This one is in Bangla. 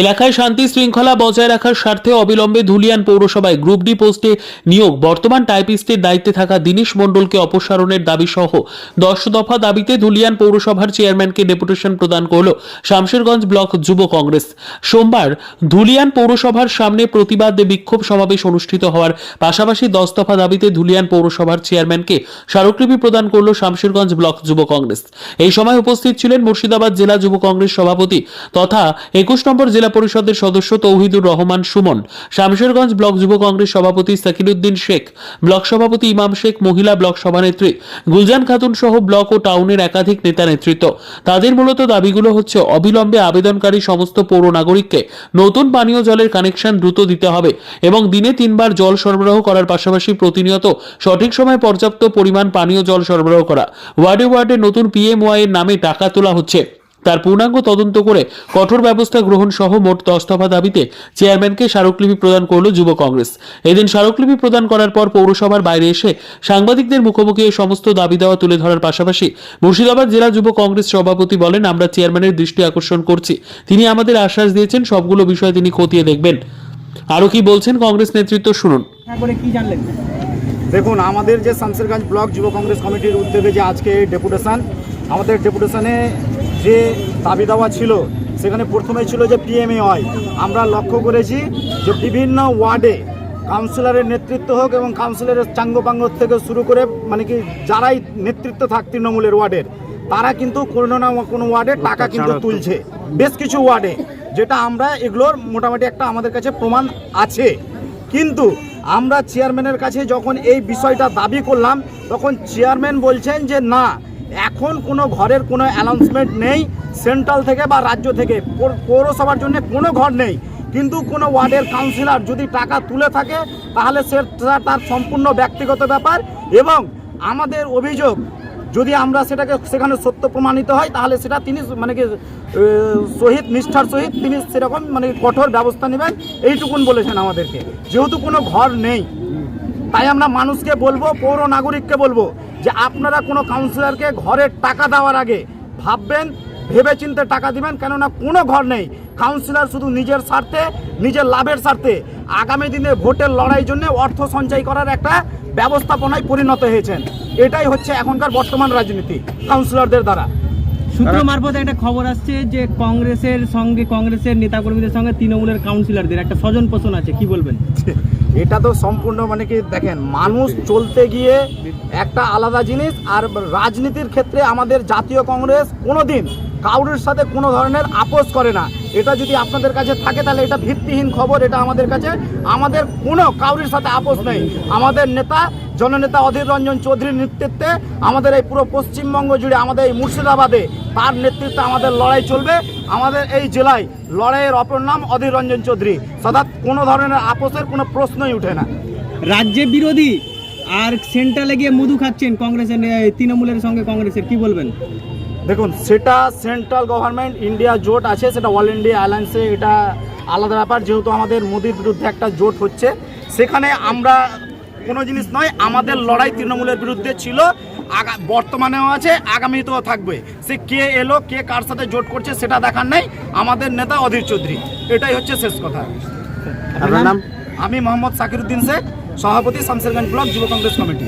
এলাকায় শান্তি শৃঙ্খলা বজায় রাখার স্বার্থে অবিলম্বে ধুলিয়ান পৌরসভায় গ্রুপ ডি পোস্টে নিয়োগ বর্তমান টাইপিস্টের দায়িত্বে থাকা দীনেশ মণ্ডলকে অপসারণের দাবি সহ 10 দফা দাবিতে ধুলিয়ান পৌরসভার চেয়ারম্যানকে ডেপুটেশন প্রদান করল শামশেরগঞ্জ ব্লক যুব কংগ্রেস। সোমবার ধুলিয়ান পৌরসভার সামনে প্রতিবাদ বিক্ষোভ সমাবেশ অনুষ্ঠিত হওয়ার পাশাপাশি 10 দফা দাবিতে ধুলিয়ান পৌরসভার চেয়ারম্যানকে স্মারকলিপি প্রদান করল শামশেরগঞ্জ ব্লক যুব কংগ্রেস। এই সময় উপস্থিত ছিলেন মুর্শিদাবাদ জেলা যুব কংগ্রেস সভাপতি তথা 21 নম্বর জেলা পরিষদের সদস্য তৌহিদুর রহমান সুমন, শামশেরগঞ্জ ব্লক যুব কংগ্রেস সভাপতি সাকিরউদ্দিন শেখ, ব্লক সভাপতি ইমাম শেখ, মহিলা ব্লক সভানেত্রী গুলজান খাতুন সহ ব্লক ও টাউনের একাধিক নেতা নেতৃত্ব। তাদের মূলত দাবিগুলো হচ্ছে অবিলম্বে আবেদনকারী সমস্ত পৌর নাগরিককে নতুন পানীয় জলের কানেকশন দ্রুত দিতে হবে এবং দিনে 3 বার জল সরবরাহ করার পাশাপাশি প্রতিনিয়ত সঠিক সময়ে পর্যাপ্ত পরিমাণ পানীয় জল সরবরাহ করা। ওয়ার্ডে ওয়ার্ডে নতুন PMY এর নামে টাকা তোলা হচ্ছে, তার পূর্ণাঙ্গ তদন্ত করে কঠোর ব্যবস্থা গ্রহণ সহ মোট 10 দফা দাবিতে চেয়ারম্যানকে স্মারকলিপি প্রদান করল যুব কংগ্রেস। এদিন স্মারকলিপি প্রদান করার পর পৌরসভার বাইরে এসে সাংবাদিকদের মুখোমুখি এই সমস্ত দাবি দেওয়া তুলে ধরার পাশাপাশি মুর্শিদাবাদ জেলা যুব কংগ্রেস সভাপতি বলেন, আমরা চেয়ারম্যানের দৃষ্টি আকর্ষণ করছি, তিনি আমাদের আশ্বাস দিয়েছেন সবগুলো বিষয় তিনি খতিয়ে দেখবেন। আরো কি বলছেন কংগ্রেস নেতৃত্ব শুনুন। কি জানলেন? দেখুন, আমাদের যে শামশেরগঞ্জ ব্লক যুব কংগ্রেস কমিটির উদ্যোগে যে আজকে ডেপুটেশন, আমাদের ডেপুটেশনে যে দাবি দেওয়া ছিল সেখানে প্রথমে ছিল যে PMY। আমরা লক্ষ্য করেছি যে বিভিন্ন ওয়ার্ডে কাউন্সিলরের নেতৃত্ব হোক এবং কাউন্সিলরের চাঙ্গপাঙ্গ থেকে শুরু করে মানে কি যারাই নেতৃত্ব থাক তৃণমূলের ওয়ার্ডের, তারা কিন্তু কোনো না কোনো ওয়ার্ডে টাকা কিন্তু তুলছে, বেশ কিছু ওয়ার্ডে, যেটা আমরা এগুলোর মোটামুটি একটা আমাদের কাছে প্রমাণ আছে। কিন্তু আমরা চেয়ারম্যানের কাছে যখন এই বিষয়টা দাবি করলাম তখন চেয়ারম্যান বলছেন যে না, এখন কোনো ঘরের কোনো অ্যানাউন্সমেন্ট নেই সেন্ট্রাল থেকে বা রাজ্য থেকে, পৌরসভার জন্য কোনো ঘর নেই। কিন্তু কোনো ওয়ার্ডের কাউন্সিলর যদি টাকা তুলে থাকে তাহলে সেটা তার সম্পূর্ণ ব্যক্তিগত ব্যাপার এবং আমাদের অভিযোগ যদি আমরা সেটাকে সেখানে সত্য প্রমাণিত হয় তাহলে সেটা তিনি মানে কি সহিত নিষ্ঠার সহিত তিনি সেরকম মানে কঠোর ব্যবস্থা নেবেন, এইটুকুন বলেছেন আমাদেরকে। যেহেতু কোনো ঘর নেই তাই আমরা মানুষকে বলবো, পৌর নাগরিককে বলবো যে আপনারা কোনো কাউন্সিলরকে ঘরের টাকা দেওয়ার আগে ভাববেন, ভেবে চিন্তে টাকা দিবেন, কেননা কোনো ঘর নেই। কাউন্সিলর শুধু নিজের স্বার্থে, নিজের লাভের স্বার্থে আগামী দিনে ভোটের লড়াইয়ের জন্য অর্থ সঞ্চয় করার একটা ব্যবস্থাপনায় পরিণত হয়েছেন। এটাই হচ্ছে এখনকার বর্তমান রাজনীতি কাউন্সিলরদের দ্বারা। সূত্র মারফত একটা খবর আসছে যে কংগ্রেসের নেতাকর্মীদের সঙ্গে তৃণমূলের কাউন্সিলরদের একটা স্বজন পোষণ আছে, কি বলবেন? এটা তো সম্পূর্ণ মানে কি দেখেন, মানুষ চলতে গিয়ে একটা আলাদা জিনিস, আর রাজনীতির ক্ষেত্রে আমাদের জাতীয় কংগ্রেস কোনোদিন কাউরির সাথে কোনো ধরনের আপোষ করে না। এটা যদি আপনাদের কাছে থাকে তাহলে এটা ভিত্তিহীন খবর। এটা আমাদের কাছে, আমাদের কোনো কাউরির সাথে আপোষ নেই। আমাদের নেতা জননেতা অধীর রঞ্জন চৌধুরীর নেতৃত্বে আমাদের এই পুরো পশ্চিমবঙ্গ জুড়ে, আমাদের এই মুর্শিদাবাদে তার নেতৃত্বে আমাদের লড়াই চলবে। আমাদের এই জেলায় লড়াইয়ের অপর নাম অধীর রঞ্জন চৌধুরী, অর্থাৎ কোনো ধরনের আপোষের কোনো প্রশ্নই উঠে না। রাজ্যে বিরোধী আর সেন্ট্রালে গিয়ে মধু খাচ্ছেন কংগ্রেসের, তৃণমূলের সঙ্গে কংগ্রেসের, কি বলবেন? দেখুন, সেটা সেন্ট্রাল গভর্নমেন্ট ইন্ডিয়া জোট আছে, সেটা অল ইন্ডিয়া অ্যালায়েন্সে, এটা আলাদা ব্যাপার। যেহেতু আমাদের মোদির বিরুদ্ধে একটা জোট হচ্ছে, সেখানে আমরা কোনো জিনিস নয়, আমাদের লড়াই তৃণমূলের বিরুদ্ধে ছিল, বর্তমানেও আছে, আগামীতেও থাকবে। সে কে এলো, কে কার সাথে জোট করছে সেটা দেখার নেই, আমাদের নেতা অধীর চৌধুরী, এটাই হচ্ছে শেষ কথা। আপনার নাম? আমি মোহাম্মদ সাকিরউদ্দিন শেখ, সভাপতি শামশেরগঞ্জ ব্লক যুব কংগ্রেস কমিটি।